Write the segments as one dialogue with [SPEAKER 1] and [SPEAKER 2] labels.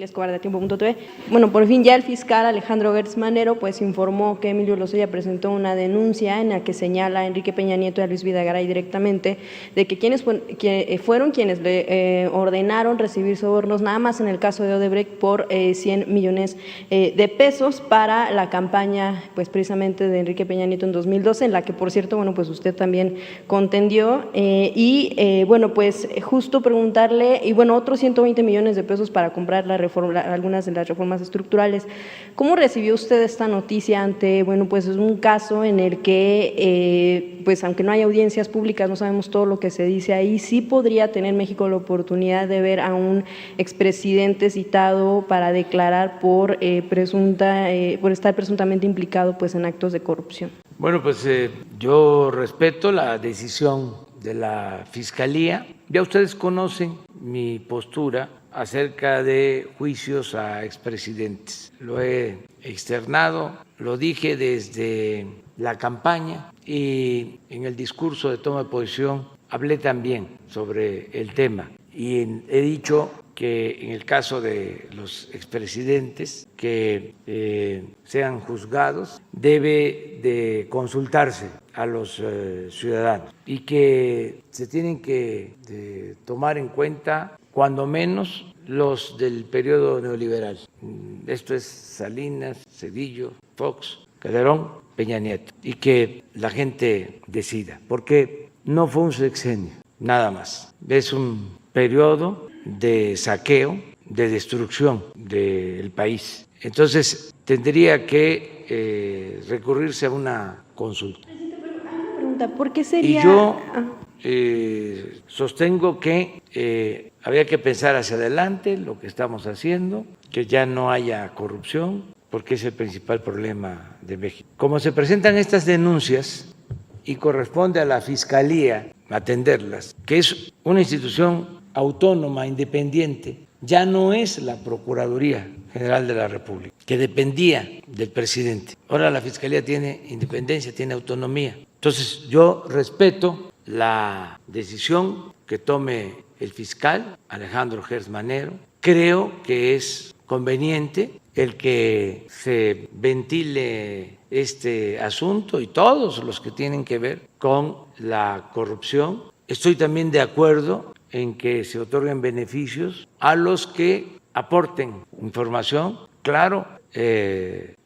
[SPEAKER 1] Escobar de Tiempo.tv. Bueno, por fin ya el fiscal Alejandro Gertz Manero pues informó que Emilio Lozoya presentó una denuncia en la que señala a Enrique Peña Nieto y a Luis Videgaray directamente de que fueron quienes le ordenaron recibir sobornos, nada más en el caso de Odebrecht, por 100 millones de pesos para la campaña pues precisamente de Enrique Peña Nieto en 2012, en la que por cierto, bueno, pues usted también contendió bueno, pues justo preguntarle, y bueno, otros 120 millones de pesos para comprar algunas de las reformas estructurales. ¿Cómo recibió usted esta noticia ante, bueno, pues es un caso en el que, pues aunque no hay audiencias públicas, no sabemos todo lo que se dice ahí, sí podría tener México la oportunidad de ver a un expresidente citado para declarar por estar presuntamente implicado pues en actos de corrupción?
[SPEAKER 2] Bueno, pues yo respeto la decisión de la Fiscalía. Ya ustedes conocen mi postura acerca de juicios a expresidentes. Lo he externado, lo dije desde la campaña y en el discurso de toma de posición hablé también sobre el tema y he dicho que en el caso de los expresidentes que sean juzgados debe de consultarse a los ciudadanos y que se tienen que tomar en cuenta cuando menos los del periodo neoliberal. Esto es Salinas, Cedillo, Fox, Calderón, Peña Nieto, y que la gente decida, porque no fue un sexenio, nada más. Es un periodo de saqueo, de destrucción del país. Entonces, tendría que recurrirse a una consulta.
[SPEAKER 1] ¿Por qué sería?
[SPEAKER 2] Y yo sostengo que habría que pensar hacia adelante lo que estamos haciendo, que ya no haya corrupción, porque es el principal problema de México. Como se presentan estas denuncias y corresponde a la Fiscalía atenderlas, que es una institución autónoma, independiente, ya no es la Procuraduría General de la República, que dependía del presidente. Ahora la Fiscalía tiene independencia, tiene autonomía. Entonces yo respeto la decisión que tome el fiscal Alejandro Gertz Manero. Creo que es conveniente el que se ventile este asunto y todos los que tienen que ver con la corrupción. Estoy también de acuerdo en que se otorguen beneficios a los que aporten información, claro,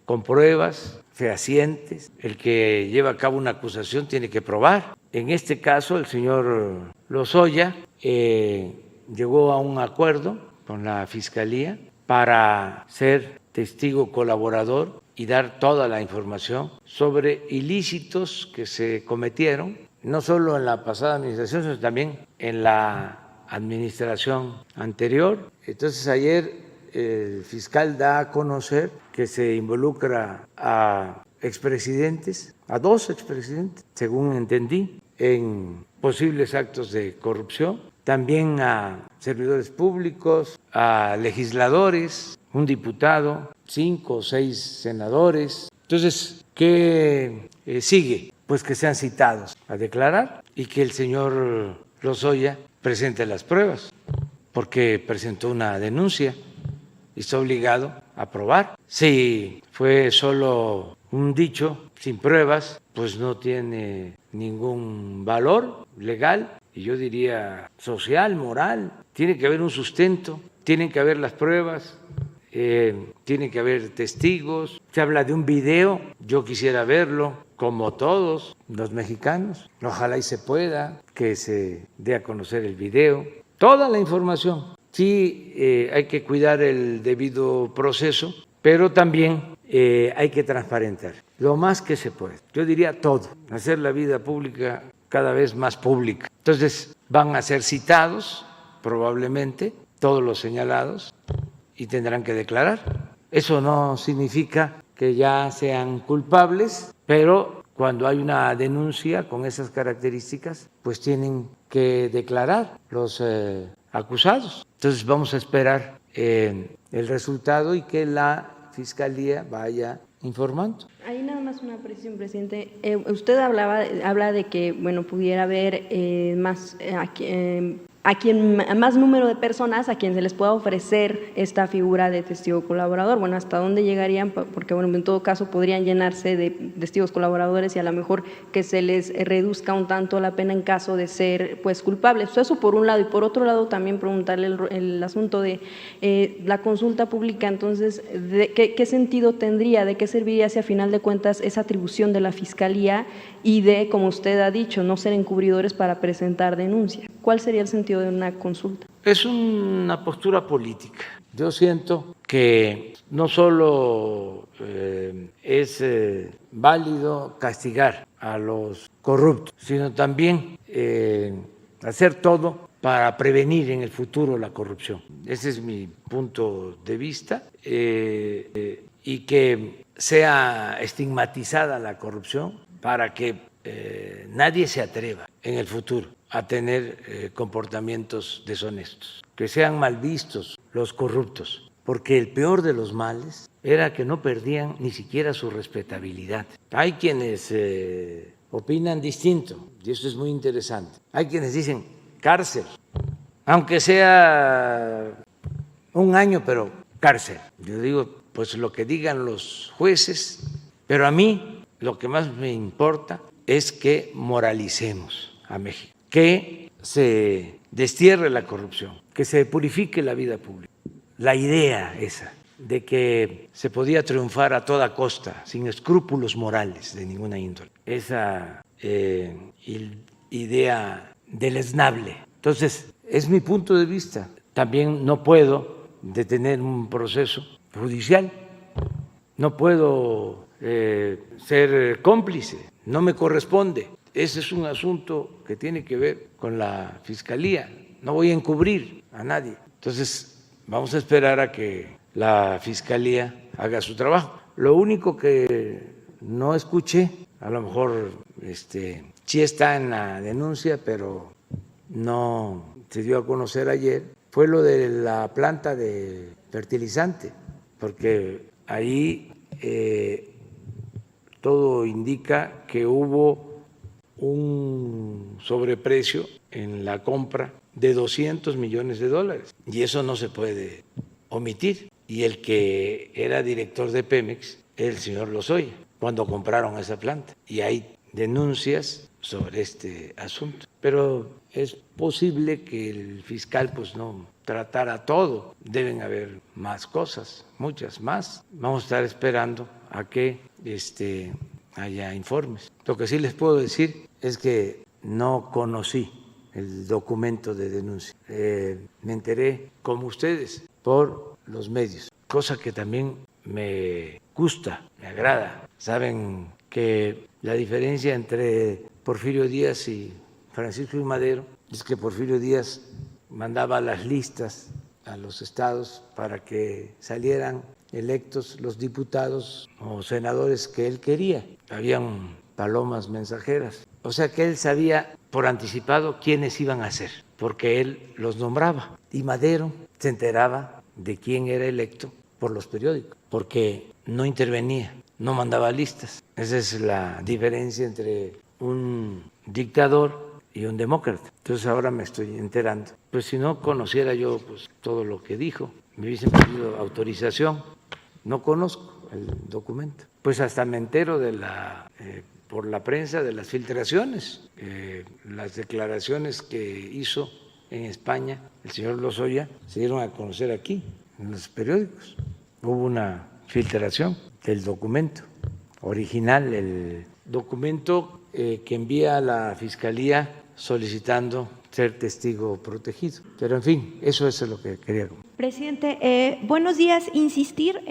[SPEAKER 2] con pruebas fehacientes. El que lleva a cabo una acusación tiene que probar. En este caso, el señor Lozoya llegó a un acuerdo con la Fiscalía para ser testigo colaborador y dar toda la información sobre ilícitos que se cometieron, no solo en la pasada administración, sino también en la administración anterior. Entonces, ayer el fiscal da a conocer que se involucra a expresidentes, a 2 expresidentes, según entendí, en posibles actos de corrupción, también a servidores públicos, a legisladores, un diputado, 5 o 6 senadores. Entonces, ¿qué sigue? Pues que sean citados a declarar y que el señor Lozoya presente las pruebas, porque presentó una denuncia y está obligado a probar. Si fue solo un dicho sin pruebas, pues no tiene ningún valor legal y yo diría social, moral. Tiene que haber un sustento, tienen que haber las pruebas, tiene que haber testigos. Se habla de un video, yo quisiera verlo, como todos los mexicanos. Ojalá y se pueda que se dé a conocer el video, toda la información. Sí, hay que cuidar el debido proceso, pero también hay que transparentar lo más que se puede. Yo diría todo, hacer la vida pública cada vez más pública. Entonces van a ser citados probablemente todos los señalados y tendrán que declarar. Eso no significa que ya sean culpables, pero cuando hay una denuncia con esas características, pues tienen que declarar los acusados. Entonces vamos a esperar el resultado y que la Fiscalía vaya informando.
[SPEAKER 1] Ahí nada más una precisión, presidente. Usted habla de que, bueno, pudiera haber más a más número de personas a quien se les pueda ofrecer esta figura de testigo colaborador. Bueno, ¿hasta dónde llegarían? Porque, bueno, en todo caso podrían llenarse de testigos colaboradores y a lo mejor que se les reduzca un tanto la pena en caso de ser, pues, culpables. Eso por un lado. Y por otro lado, también preguntarle el asunto de la consulta pública. Entonces, ¿qué sentido tendría? ¿De qué serviría si a final de cuentas esa atribución de la Fiscalía y de, como usted ha dicho, no ser encubridores para presentar denuncia? ¿Cuál sería el sentido de una consulta?
[SPEAKER 2] Es una postura política. Yo siento que no solo es válido castigar a los corruptos, sino también hacer todo para prevenir en el futuro la corrupción. Ese es mi punto de vista, y que sea estigmatizada la corrupción para que nadie se atreva en el futuro a tener comportamientos deshonestos, que sean mal vistos los corruptos, porque el peor de los males era que no perdían ni siquiera su respetabilidad. Hay quienes opinan distinto, y eso es muy interesante. Hay quienes dicen cárcel, aunque sea un año, pero cárcel. Yo digo, pues lo que digan los jueces, pero a mí lo que más me importa es que moralicemos a México, que se destierre la corrupción, que se purifique la vida pública. La idea esa de que se podía triunfar a toda costa, sin escrúpulos morales de ninguna índole, esa idea deleznable. Entonces, es mi punto de vista. También no puedo detener un proceso judicial, no puedo ser cómplice, no me corresponde. Ese es un asunto que tiene que ver con la Fiscalía. No voy a encubrir a nadie. Entonces, vamos a esperar a que la Fiscalía haga su trabajo. Lo único que no escuché, a lo mejor sí está en la denuncia, pero no se dio a conocer ayer, fue lo de la planta de fertilizante, porque ahí todo indica que hubo un sobreprecio en la compra de $200 millones, y eso no se puede omitir. Y el que era director de Pemex, el señor Lozoya, cuando compraron esa planta. Y hay denuncias sobre este asunto. Pero es posible que el fiscal pues no tratara todo. Deben haber más cosas, muchas más. Vamos a estar esperando a que haya informes. Lo que sí les puedo decir es que no conocí el documento de denuncia. Me enteré, como ustedes, por los medios, cosa que también me gusta, me agrada. Saben que la diferencia entre Porfirio Díaz y Francisco I. Madero es que Porfirio Díaz mandaba las listas a los estados para que salieran electos los diputados o senadores que él quería. Habían palomas mensajeras. O sea que él sabía por anticipado quiénes iban a ser, porque él los nombraba. Y Madero se enteraba de quién era electo por los periódicos, porque no intervenía, no mandaba listas. Esa es la diferencia entre un dictador y un demócrata. Entonces ahora me estoy enterando. Pues si no conociera yo pues todo lo que dijo, me hubiesen pedido autorización. No conozco el documento. Pues hasta me entero de por la prensa de las filtraciones, las declaraciones que hizo en España el señor Lozoya se dieron a conocer aquí, en los periódicos. Hubo una filtración del documento original, el documento que envía a la Fiscalía solicitando ser testigo protegido. Pero en fin, eso es lo que quería comentar.
[SPEAKER 3] Presidente, buenos días. Insistir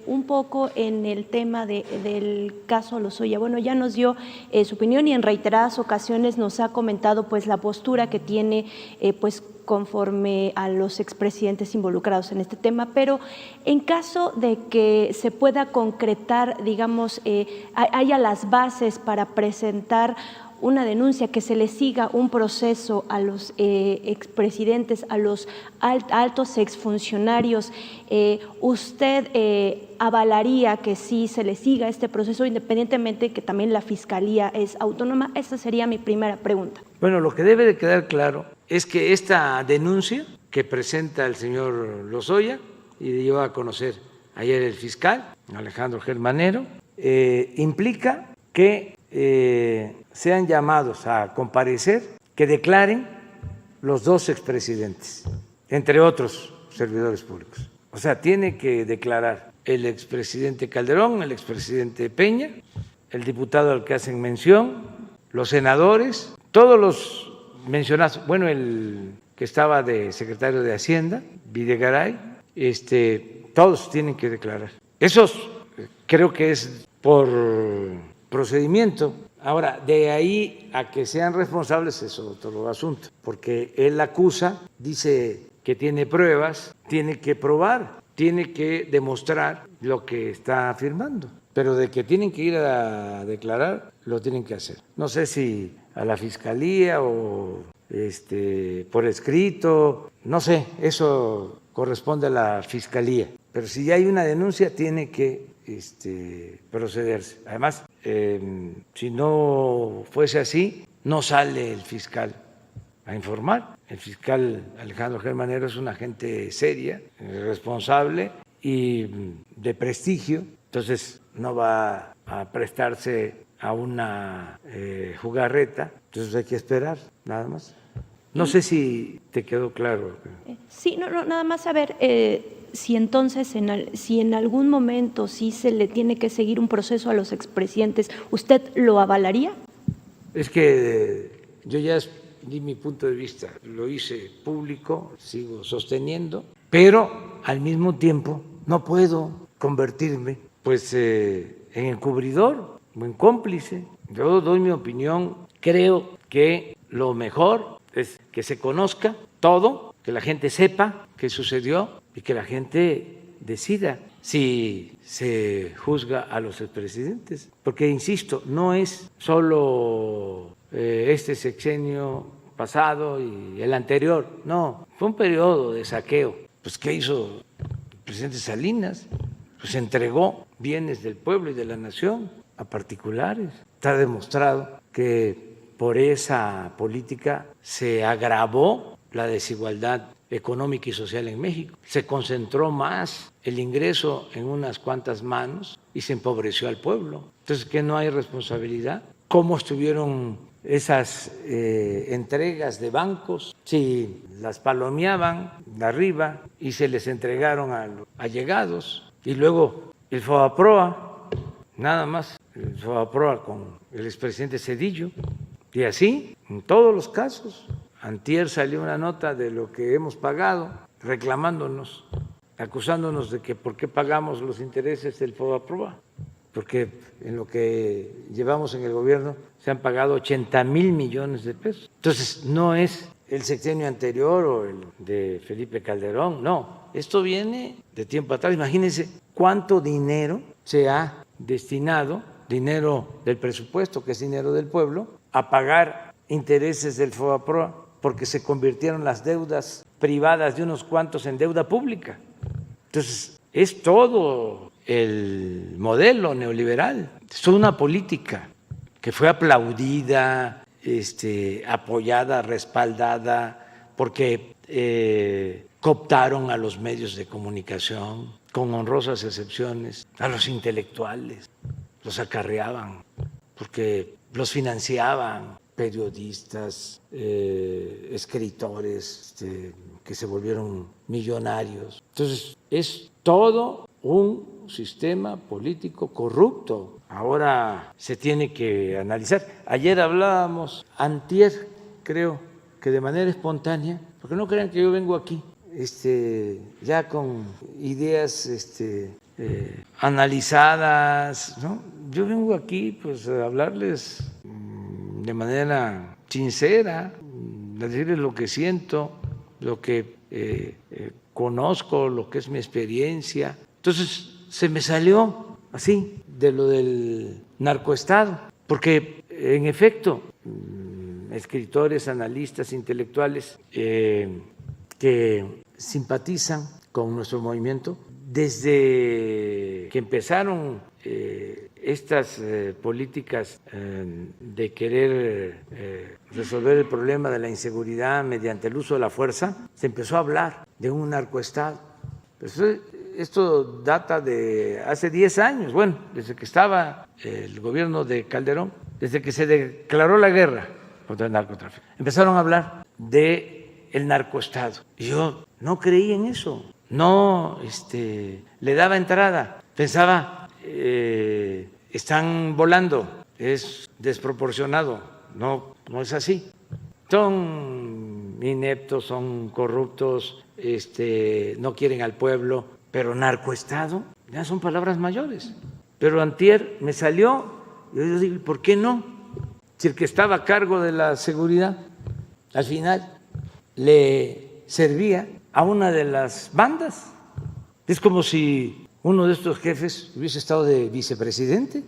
[SPEAKER 3] un poco en el tema del caso Lozoya. Bueno, ya nos dio su opinión y en reiteradas ocasiones nos ha comentado pues la postura que tiene pues conforme a los expresidentes involucrados en este tema, pero en caso de que se pueda concretar, digamos, haya las bases para presentar una denuncia, que se le siga un proceso a los expresidentes, a los altos exfuncionarios, ¿usted avalaría que sí se le siga este proceso independientemente que también la Fiscalía es autónoma? Esa sería mi primera pregunta.
[SPEAKER 2] Bueno, lo que debe de quedar claro es que esta denuncia que presenta el señor Lozoya y dio a conocer ayer el fiscal Alejandro Germanero, implica que sean llamados a comparecer, que declaren los dos expresidentes, entre otros servidores públicos. O sea, tiene que declarar el expresidente Calderón, el expresidente Peña, el diputado al que hacen mención, los senadores, todos los mencionados, bueno, el que estaba de secretario de Hacienda, Videgaray, todos tienen que declarar. Esos creo que es por procedimiento. Ahora, de ahí a que sean responsables es otro asunto, porque él acusa, dice que tiene pruebas, tiene que probar, tiene que demostrar lo que está afirmando, pero de que tienen que ir a declarar, lo tienen que hacer. No sé si a la Fiscalía o por escrito, no sé, eso corresponde a la Fiscalía, pero si ya hay una denuncia tiene que procederse. Además, si no fuese así, no sale el fiscal a informar. El fiscal Alejandro Germanero es una gente seria, responsable y de prestigio, entonces no va a prestarse a una jugarreta, entonces hay que esperar, nada más. No sé si te quedó claro.
[SPEAKER 3] Sí, no, nada más saber si entonces, si en algún momento sí se le tiene que seguir un proceso a los expresidentes, ¿usted lo avalaría?
[SPEAKER 2] Es que yo ya di mi punto de vista, lo hice público, sigo sosteniendo, pero al mismo tiempo no puedo convertirme pues en encubridor o en cómplice. Yo doy mi opinión, creo que lo mejor es que se conozca todo, que la gente sepa qué sucedió y que la gente decida si se juzga a los expresidentes. Porque, insisto, no es solo este sexenio pasado y el anterior, no, fue un periodo de saqueo. Pues, ¿qué hizo el presidente Salinas? Pues entregó bienes del pueblo y de la nación a particulares. Está demostrado que por esa política se agravó la desigualdad económica y social en México. Se concentró más el ingreso en unas cuantas manos y se empobreció al pueblo. Entonces, ¿qué no hay responsabilidad? ¿Cómo estuvieron esas entregas de bancos? Si las palomeaban de arriba y se les entregaron a los allegados. Y luego el FOBAPROA, nada más, el FOBAPROA con el expresidente Zedillo. Y así, en todos los casos. Antier salió una nota de lo que hemos pagado, reclamándonos, acusándonos de que por qué pagamos los intereses del FOBAPROA, porque en lo que llevamos en el gobierno se han pagado 80,000 millones de pesos. Entonces, no es el sexenio anterior o el de Felipe Calderón, no, esto viene de tiempo atrás. Imagínense cuánto dinero se ha destinado, dinero del presupuesto, que es dinero del pueblo, a pagar intereses del FOBAPROA, porque se convirtieron las deudas privadas de unos cuantos en deuda pública. Entonces, es todo el modelo neoliberal. Es una política que fue aplaudida, apoyada, respaldada, porque cooptaron a los medios de comunicación, con honrosas excepciones, a los intelectuales, los acarreaban, porque los financiaban periodistas, escritores que se volvieron millonarios. Entonces, es todo un sistema político corrupto. Ahora se tiene que analizar. Ayer hablábamos, antier, creo que de manera espontánea, porque no crean que yo vengo aquí ya con ideas analizadas, ¿no? Yo vengo aquí pues a hablarles de manera sincera, a decirles lo que siento, lo que conozco, lo que es mi experiencia. Entonces se me salió así de lo del narcoestado, porque en efecto escritores, analistas, intelectuales que simpatizan con nuestro movimiento, desde que empezaron estas políticas de querer resolver el problema de la inseguridad mediante el uso de la fuerza, se empezó a hablar de un narcoestado. Pues esto data de hace 10 años, bueno, desde que estaba el gobierno de Calderón, desde que se declaró la guerra contra el narcotráfico. Empezaron a hablar de el narcoestado. Y yo no creí en eso, no le daba entrada, pensaba, están volando, es desproporcionado, no es así. Son ineptos, son corruptos, no quieren al pueblo, pero narcoestado ya son palabras mayores. Pero antier me salió, y yo digo, ¿por qué no? Si el que estaba a cargo de la seguridad, al final le servía a una de las bandas. Es como si uno de estos jefes hubiese estado de vicepresidente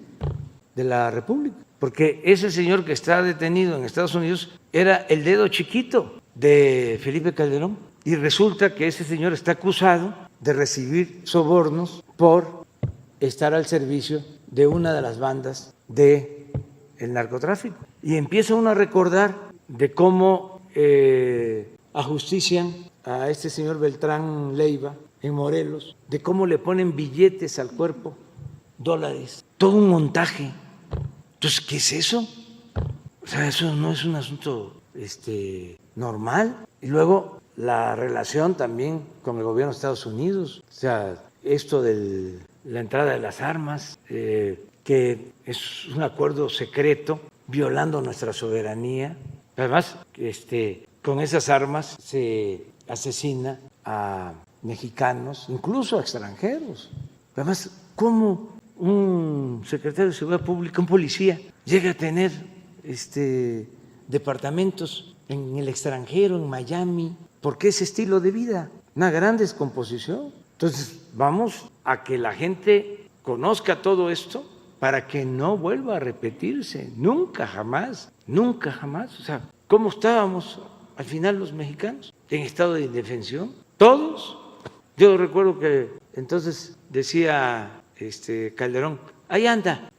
[SPEAKER 2] de la República, porque ese señor que está detenido en Estados Unidos era el dedo chiquito de Felipe Calderón, y resulta que ese señor está acusado de recibir sobornos por estar al servicio de una de las bandas del narcotráfico. Y empieza uno a recordar de cómo ajustician a este señor Beltrán Leiva en Morelos, de cómo le ponen billetes al cuerpo, dólares, todo un montaje. Entonces, ¿qué es eso? O sea, eso no es un asunto normal. Y luego la relación también con el gobierno de Estados Unidos, o sea, esto de la entrada de las armas, que es un acuerdo secreto violando nuestra soberanía. Además, con esas armas se asesina a mexicanos, incluso a extranjeros. Además, ¿cómo un secretario de Seguridad Pública, un policía, llega a tener departamentos en el extranjero, en Miami? ¿Por qué ese estilo de vida? Una gran descomposición. Entonces, vamos a que la gente conozca todo esto para que no vuelva a repetirse, nunca jamás, nunca jamás. O sea, ¿cómo estábamos al final los mexicanos? En estado de indefensión, todos. Yo recuerdo que entonces decía Calderón, ahí anda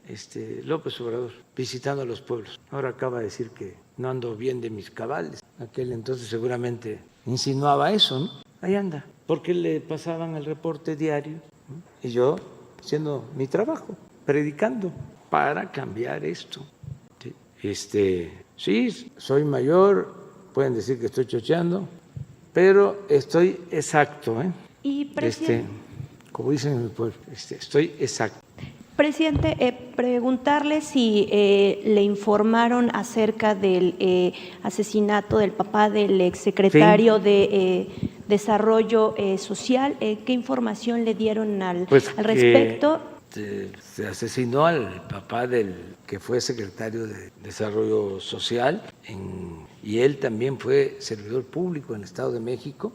[SPEAKER 2] López Obrador visitando a los pueblos. Ahora acaba de decir que no ando bien de mis cabales. Aquel entonces seguramente insinuaba eso, ¿no? Ahí anda, porque le pasaban el reporte diario, ¿no? Y yo haciendo mi trabajo, predicando para cambiar esto. Sí, soy mayor, pueden decir que estoy chocheando, pero estoy exacto, ¿eh?
[SPEAKER 3] Y presidente,
[SPEAKER 2] como dicen en mi pueblo, estoy exacto.
[SPEAKER 3] Presidente, preguntarle si le informaron acerca del asesinato del papá del exsecretario
[SPEAKER 2] Sí.
[SPEAKER 3] de Desarrollo Social. ¿Qué información le dieron al
[SPEAKER 2] Pues
[SPEAKER 3] respecto?
[SPEAKER 2] Se asesinó al papá del que fue secretario de Desarrollo Social y él también fue servidor público en el Estado de México.